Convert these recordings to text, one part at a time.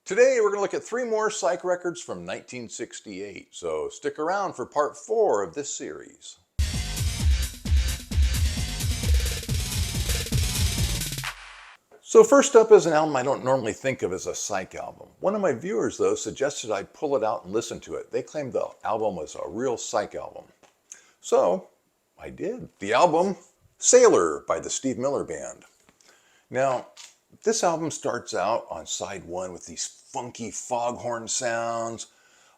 Today we're going to look at three more psych records from 1968, so stick around for part 4 of this series. So first up is an album I don't normally think of as a psych album. One of my viewers, though, suggested I pull it out and listen to it. They claimed the album was a real psych album. So I did. The album, Sailor by the Steve Miller Band. Now, this album starts out on side 1 with these funky foghorn sounds,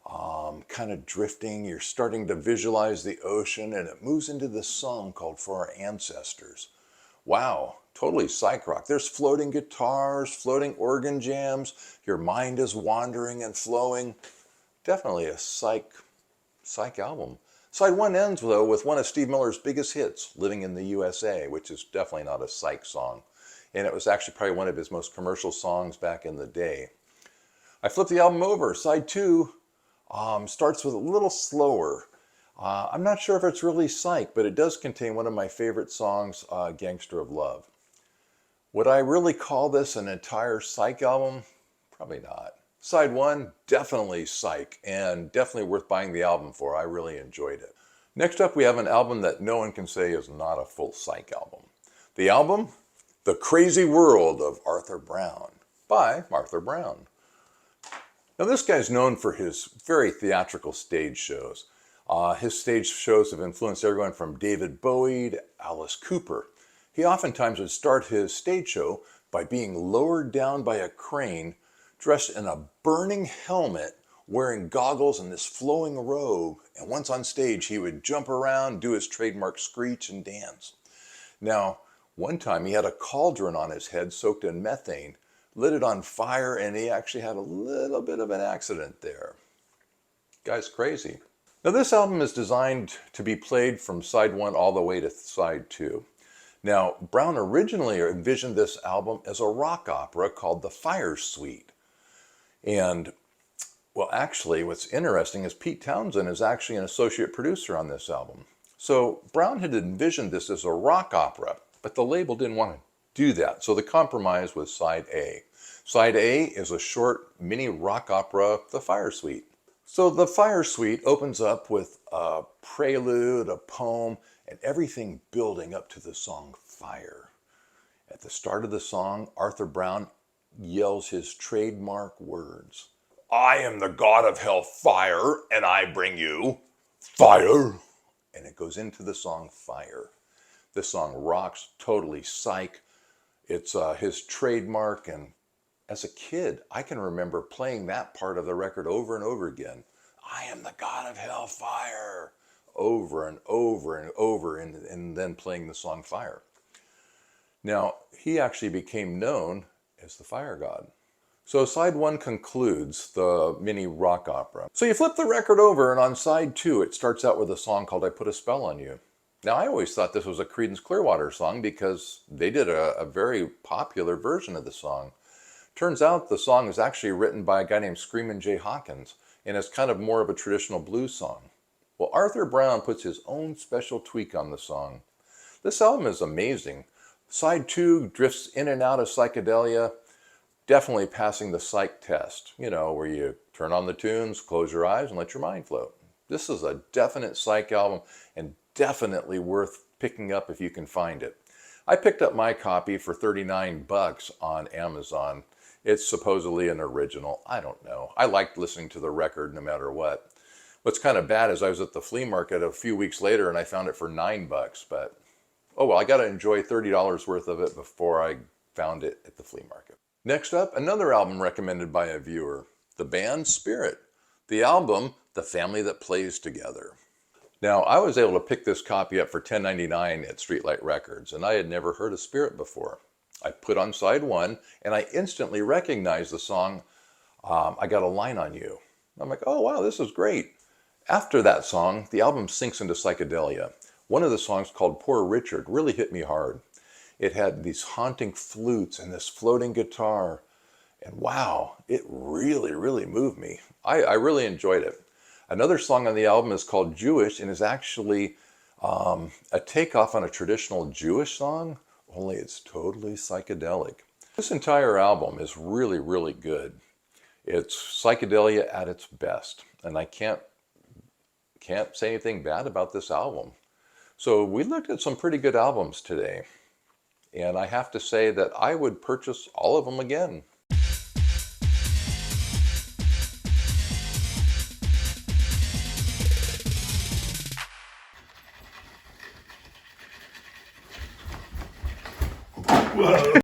kind of drifting. You're starting to visualize the ocean, and it moves into this song called For Our Ancestors. Wow, totally psych rock. There's floating guitars, floating organ jams. Your mind is wandering and flowing. Definitely a psych album. Side 1 ends, though, with one of Steve Miller's biggest hits, Living in the USA, which is definitely not a psych song. And it was actually probably one of his most commercial songs back in the day. I flipped the album over. Side 2 starts with a little slower. I'm not sure if it's really psych, but it does contain one of my favorite songs, Gangster of Love. Would I really call this an entire psych album? Probably not. Side 1, definitely psych, and definitely worth buying the album for. I really enjoyed it. Next up, we have an album that no one can say is not a full psych album. The album, The Crazy World of Arthur Brown by Arthur Brown. Now this guy's known for his very theatrical stage shows. His stage shows have influenced everyone from David Bowie to Alice Cooper. He oftentimes would start his stage show by being lowered down by a crane, dressed in a burning helmet, wearing goggles and this flowing robe, and once on stage he would jump around, do his trademark screech and dance. Now, one time he had a cauldron on his head soaked in methane, lit it on fire, and he actually had a little bit of an accident there. Guy's crazy. Now this album is designed to be played from side 1 all the way to side 2. Now, Brown originally envisioned this album as a rock opera called The Fire Suite. And, well, actually, what's interesting is Pete Townsend is actually an associate producer on this album. So Brown had envisioned this as a rock opera, but the label didn't want to do that. So the compromise was side A. Side A is a short mini rock opera, The Fire Suite. So The Fire Suite opens up with a prelude, a poem, and everything building up to the song Fire. At the start of the song, Arthur Brown yells his trademark words. I am the god of hell fire, and I bring you fire. And it goes into the song Fire. This song rocks, totally psych. It's his trademark, and as a kid, I can remember playing that part of the record over and over again. I am the god of hellfire, over and over and over, and then playing the song Fire. Now, he actually became known as the Fire God. So side 1 concludes the mini rock opera. So you flip the record over, and on side 2, it starts out with a song called I Put a Spell on You. Now, I always thought this was a Creedence Clearwater song because they did a very popular version of the song. Turns out the song is actually written by a guy named Screamin' Jay Hawkins, and it's kind of more of a traditional blues song. Well, Arthur Brown puts his own special tweak on the song. This album is amazing. Side 2 drifts in and out of psychedelia, definitely passing the psych test, you know, where you turn on the tunes, close your eyes, and let your mind float. This is a definite psych album and definitely worth picking up if you can find it. I picked up my copy for $39 on Amazon. It's supposedly an original. I don't know. I liked listening to the record no matter what. What's kind of bad is I was at the flea market a few weeks later and I found it for $9, but oh well, I got to enjoy $30 worth of it before I found it at the flea market. Next up, another album recommended by a viewer, the band Spirit. The album, The Family That Plays Together. Now, I was able to pick this copy up for $10.99 at Streetlight Records, and I had never heard of Spirit before. I put on side 1, and I instantly recognized the song, I Got a Line on You. I'm like, oh wow, this is great. After that song, the album sinks into psychedelia. One of the songs called Poor Richard really hit me hard. It had these haunting flutes and this floating guitar, and wow, it really, really moved me. I really enjoyed it. Another song on the album is called Jewish and is actually a takeoff on a traditional Jewish song, only it's totally psychedelic. This entire album is really, really good. It's psychedelia at its best, and I can't say anything bad about this album. So we looked at some pretty good albums today, and I have to say that I would purchase all of them again. Whoa.